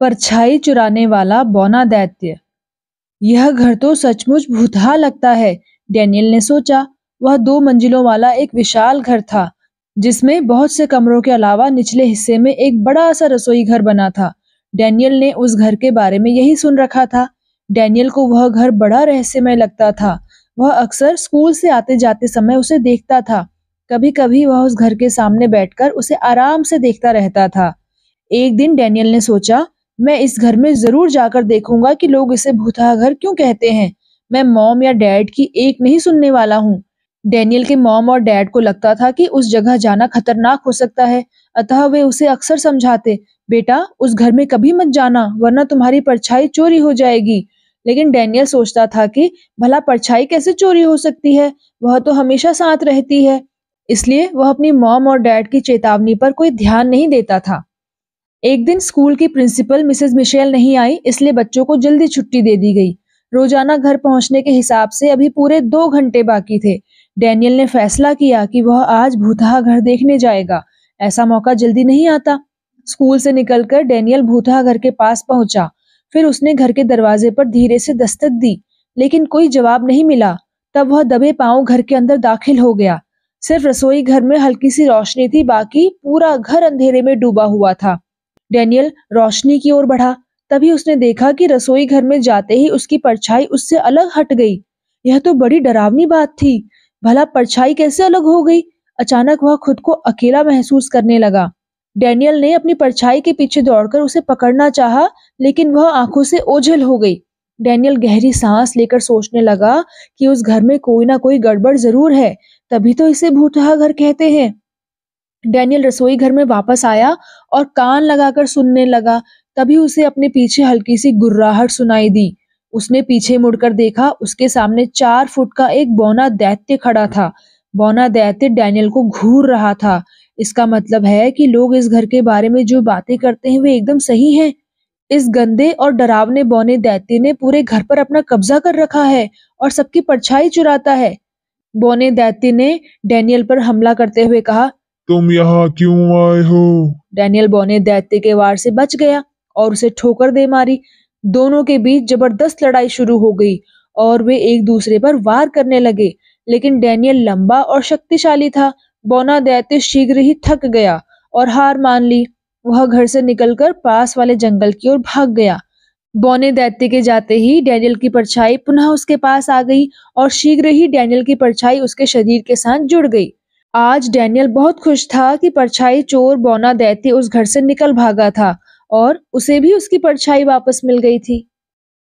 परछाई चुराने वाला बौना दैत्य। यह घर तो सचमुच भूतहा लगता है, डैनियल ने सोचा। वह 2 मंजिलों वाला एक विशाल घर था, जिसमें बहुत से कमरों के अलावा निचले हिस्से में एक बड़ा सा रसोई घर बना था। डैनियल ने उस घर के बारे में यही सुन रखा था। डैनियल को वह घर बड़ा रहस्यमय लगता था। वह अक्सर स्कूल से आते जाते समय उसे देखता था। कभी कभी वह उस घर के सामने बैठकर उसे आराम से देखता रहता था। एक दिन डैनियल ने सोचा, मैं इस घर में जरूर जाकर देखूंगा कि लोग इसे भूतहा घर क्यों कहते हैं। मैं मॉम या डैड की एक नहीं सुनने वाला हूँ। डैनियल के मॉम और डैड को लगता था कि उस जगह जाना खतरनाक हो सकता है, अतः वे उसे अक्सर समझाते, बेटा उस घर में कभी मत जाना वरना तुम्हारी परछाई चोरी हो जाएगी। लेकिन डैनियल सोचता था कि भला परछाई कैसे चोरी हो सकती है, वह तो हमेशा साथ रहती है। इसलिए वह अपनी मॉम और डैड की चेतावनी पर कोई ध्यान नहीं देता था। एक दिन स्कूल की प्रिंसिपल मिसेस मिशेल नहीं आई, इसलिए बच्चों को जल्दी छुट्टी दे दी गई। रोजाना घर पहुंचने के हिसाब से अभी पूरे 2 घंटे बाकी थे। डैनियल ने फैसला किया कि वह आज भूतहा घर देखने जाएगा। ऐसा मौका जल्दी नहीं आता। स्कूल से निकलकर डैनियल भूतहा घर के पास पहुंचा। फिर उसने घर के दरवाजे पर धीरे से दस्तक दी, लेकिन कोई जवाब नहीं मिला। तब वह दबे पांव घर के अंदर दाखिल हो गया। सिर्फ रसोई घर में हल्की सी रोशनी थी, बाकी पूरा घर अंधेरे में डूबा हुआ था। डैनियल रोशनी की ओर बढ़ा, तभी उसने देखा कि रसोई घर में जाते ही उसकी परछाई उससे अलग हट गई। यह तो बड़ी डरावनी बात थी। भला परछाई कैसे अलग हो गई? अचानक वह खुद को अकेला महसूस करने लगा। डैनियल ने अपनी परछाई के पीछे दौड़कर उसे पकड़ना चाहा, लेकिन वह आंखों से ओझल हो गई। डैनियल गहरी सांस लेकर सोचने लगा कि उस घर में कोई ना कोई गड़बड़ जरूर है, तभी तो इसे भूतहा घर कहते हैं। डैनियल रसोई घर में वापस आया और कान लगाकर सुनने लगा। तभी उसे अपने पीछे हल्की सी गुर्राहट सुनाई दी। उसने पीछे मुड़कर देखा, उसके सामने 4 फुट का एक बौना दैत्य खड़ा था। बौना दैत्य डैनियल को घूर रहा था। इसका मतलब है कि लोग इस घर के बारे में जो बातें करते हैं वे एकदम सही हैं। इस गंदे और डरावने बौने दैत्य ने पूरे घर पर अपना कब्जा कर रखा है और सबकी परछाई चुराता है। बौने दैत्य ने डैनियल पर हमला करते हुए कहा, तुम यहाँ क्यों आए हो? डैनियल बौने दैत्य के वार से बच गया और उसे ठोकर दे मारी। दोनों के बीच जबरदस्त लड़ाई शुरू हो गई और वे एक दूसरे पर वार करने लगे। लेकिन डैनियल लंबा और शक्तिशाली था। बौना दैत्य शीघ्र ही थक गया और हार मान ली। वह घर से निकलकर पास वाले जंगल की ओर भाग गया। बौने दैत्य के जाते ही डैनियल की परछाई पुनः उसके पास आ गई और शीघ्र ही डैनियल की परछाई उसके शरीर के साथ जुड़ गई। आज डैनियल बहुत खुश था कि परछाई चोर बौना दैत्य उस घर से निकल भागा था और उसे भी उसकी परछाई वापस मिल गई थी।